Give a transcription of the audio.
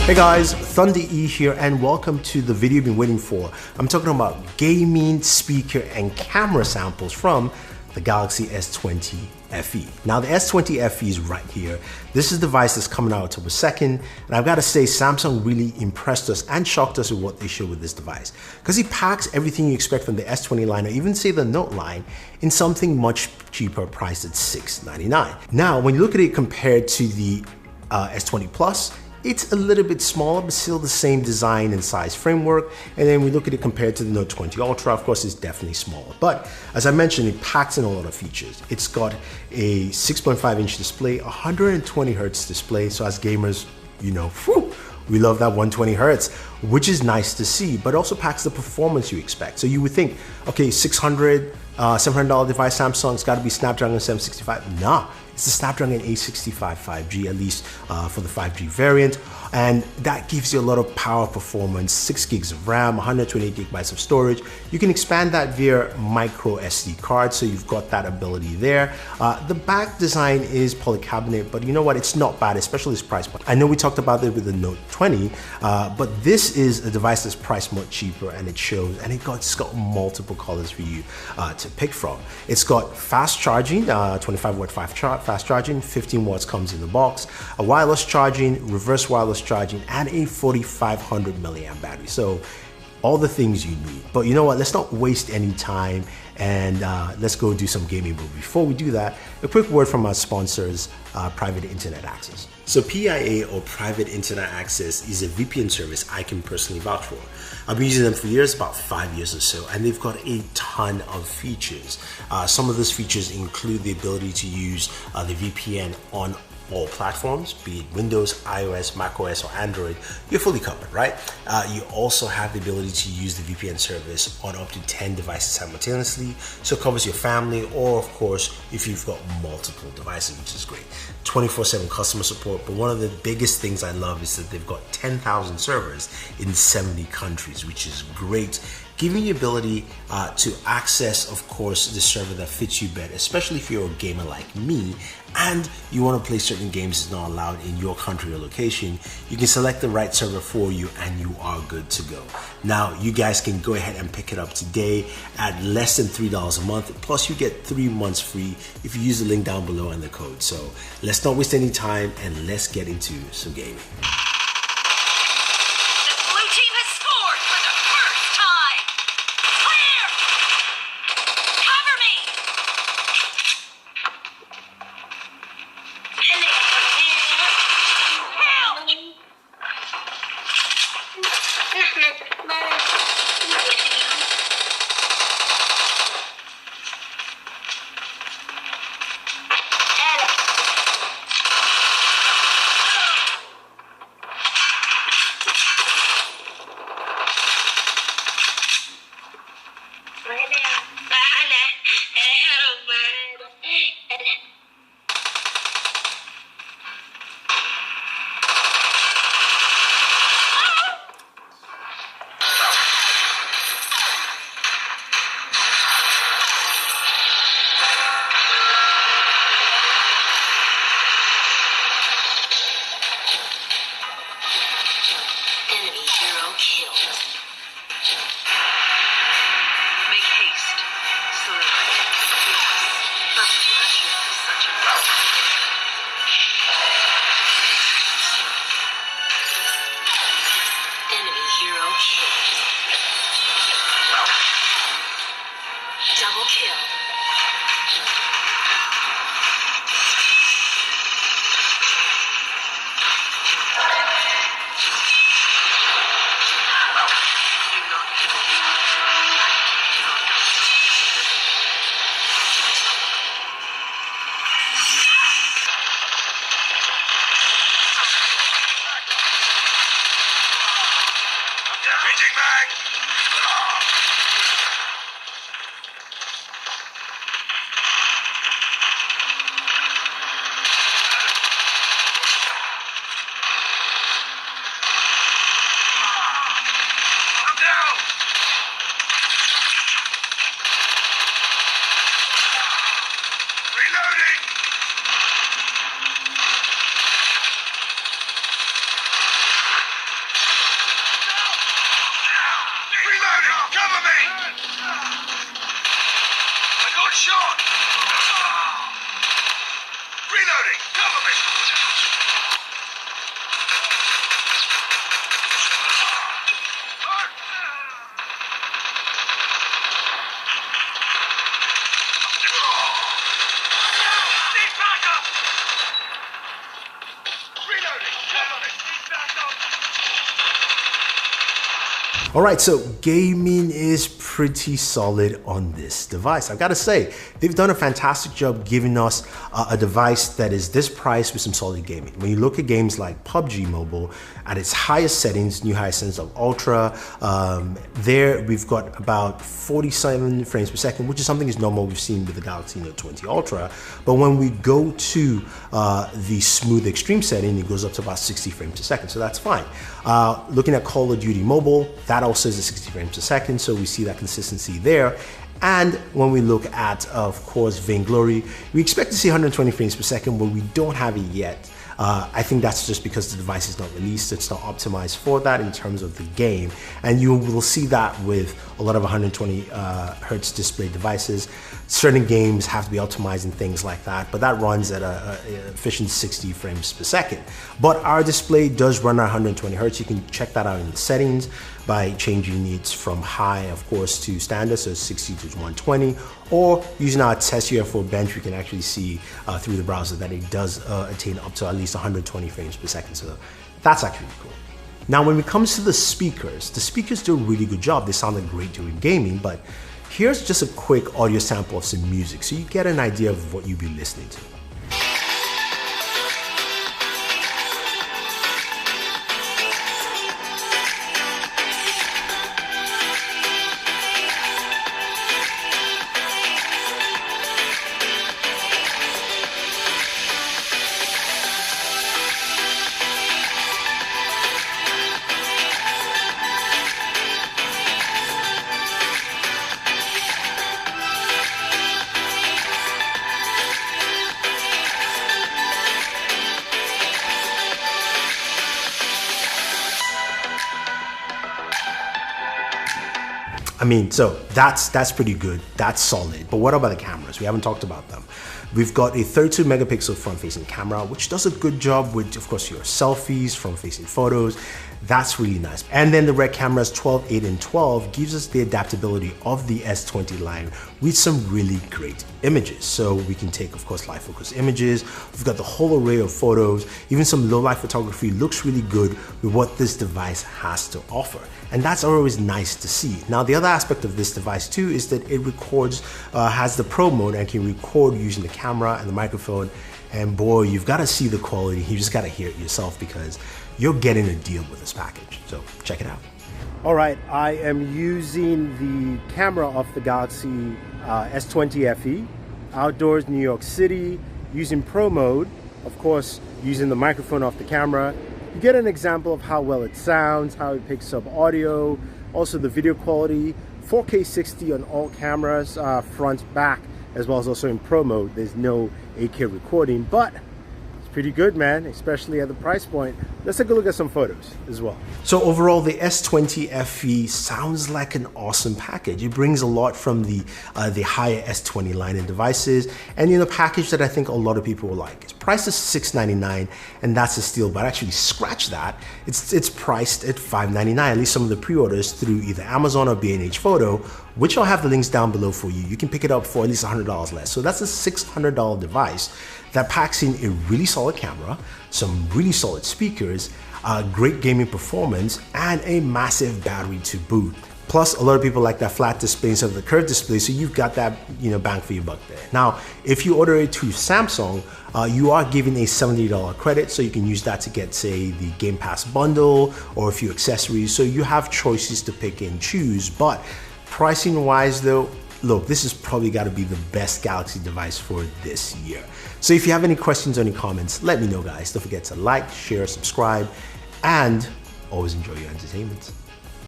Hey guys, Thunder E here and welcome to the video you've been waiting for. I'm talking about gaming, speaker and camera samples from the Galaxy S20 FE. Now the S20 FE is right here. This is the device that's coming out October 2nd, and I've got to say Samsung really impressed us and shocked us with what they showed with this device, because it packs everything you expect from the S20 line, or even say the Note line, in something much cheaper, priced at $699. Now when you look at it compared to the S20 Plus, it's a little bit smaller, but still the same design and size framework. And then we look at it compared to the Note 20 Ultra, of course, it's definitely smaller. But as I mentioned, it packs in a lot of features. It's got a 6.5-inch display, 120 Hertz display. So as gamers, you know, we love that 120 Hertz, which is nice to see, but also packs the performance you expect. So you would think, okay, $700 device, Samsung's got to be Snapdragon 765. Nah, it's the Snapdragon 865 5G, at least for the 5G variant. And that gives you a lot of power performance, 6 gigs of RAM, 128 gigabytes of storage. You can expand that via micro SD card, so you've got that ability there. The back design is polycarbonate, but you know what? It's not bad, especially this price point. I know we talked about it with the Note 20, but this is a device that's priced much cheaper, and it shows, and it's got multiple colors for you to pick from. It's got fast charging, 25 watt fast charging, 15 watts comes in the box, a wireless charging, reverse wireless charging, and a 4500 milliamp battery. So all the things you need. But you know what, let's not waste any time, and let's go do some gaming. But before we do that, a quick word from our sponsors, Private Internet Access. So PIA, or Private Internet Access, is a VPN service I can personally vouch for. I've been using them for years, about 5 years or so, and they've got a ton of features. Some of those features include the ability to use the VPN on all platforms, be it Windows, iOS, macOS, or Android. You're fully covered, right? You also have the ability to use the VPN service on up to 10 devices simultaneously, so it covers your family, or of course, if you've got multiple devices, which is great. 24/7 customer support, but one of the biggest things I love is that they've got 10,000 servers in 70 countries, which is great, giving you the ability to access, of course, the server that fits you better, especially if you're a gamer like me and you want to play certain games that's not allowed in your country or location. You can select the right server for you and you are good to go. Now, you guys can go ahead and pick it up today at less than $3 a month, plus you get 3 months free if you use the link down below and the code. So let's not waste any time and let's get into some gaming. All right, so gaming is pretty solid on this device. I've got to say, they've done a fantastic job giving us a device that is this price with some solid gaming. When you look at games like PUBG Mobile, at its highest settings, new highest settings of Ultra, there we've got about 47 frames per second, which is something is normal we've seen with the Galaxy Note 20 Ultra. But when we go to the smooth extreme setting, it goes up to about 60 frames per second, so that's fine. Looking at Call of Duty Mobile, that also is at 60 frames per second, so we see that consistency there. And when we look at, of course, Vainglory, we expect to see 120 frames per second, but we don't have it yet. I think that's just because the device is not released. It's not optimized for that in terms of the game. And you will see that with a lot of 120 hertz display devices. Certain games have to be optimized and things like that, but that runs at an efficient 60 frames per second. But our display does run at 120 hertz. You can check that out in the settings by changing it from high, of course, to standard, so 60 to 120, or using our test UFO bench, we can actually see through the browser that it does attain up to at least 120 frames per second, so that's actually cool. Now, when it comes to the speakers do a really good job. They sound great during gaming, but here's just a quick audio sample of some music so you get an idea of what you'll be listening to. I mean, so that's pretty good, that's solid. But what about the cameras? We haven't talked about them. We've got a 32 megapixel front-facing camera, which does a good job with, of course, your selfies, front-facing photos. That's really nice. And then the Red cameras 12, 8, and 12 gives us the adaptability of the S20 line with some really great images. So we can take, of course, live focus images. We've got the whole array of photos. Even some low light photography looks really good with what this device has to offer. And that's always nice to see. Now, the other aspect of this device too is that it records, has the Pro mode and can record using the camera and the microphone. And boy, you've got to see the quality. You just got to hear it yourself because you're getting a deal with this package. So check it out. All right, I am using the camera of the Galaxy S20 FE, outdoors, New York City, using Pro mode, of course, using the microphone off the camera. You get an example of how well it sounds, how it picks up audio, also the video quality, 4K 60 on all cameras, front, back, as well as also in Pro mode. There's no 8K recording, but it's pretty good, man, especially at the price point. Let's take a look at some photos as well. So overall, the S20 FE sounds like an awesome package. It brings a lot from the higher S20 line of devices, and in a package that I think a lot of people will like. Its price is $699, and that's a steal, but actually scratch that. It's priced at $599, at least some of the pre-orders through either Amazon or B&H Photo, which I'll have the links down below for you. You can pick it up for at least $100 less. So that's a $600 device that packs in a really solid camera, some really solid speakers, great gaming performance, and a massive battery to boot. Plus, a lot of people like that flat display instead of the curved display, so you've got that, bang for your buck there. Now, if you order it through Samsung, you are given a $70 credit, so you can use that to get, say, the Game Pass bundle or a few accessories. So you have choices to pick and choose, but pricing wise though, look, this has probably got to be the best Galaxy device for this year. So if you have any questions or any comments, let me know, guys. Don't forget to like, share, subscribe, and always enjoy your entertainment.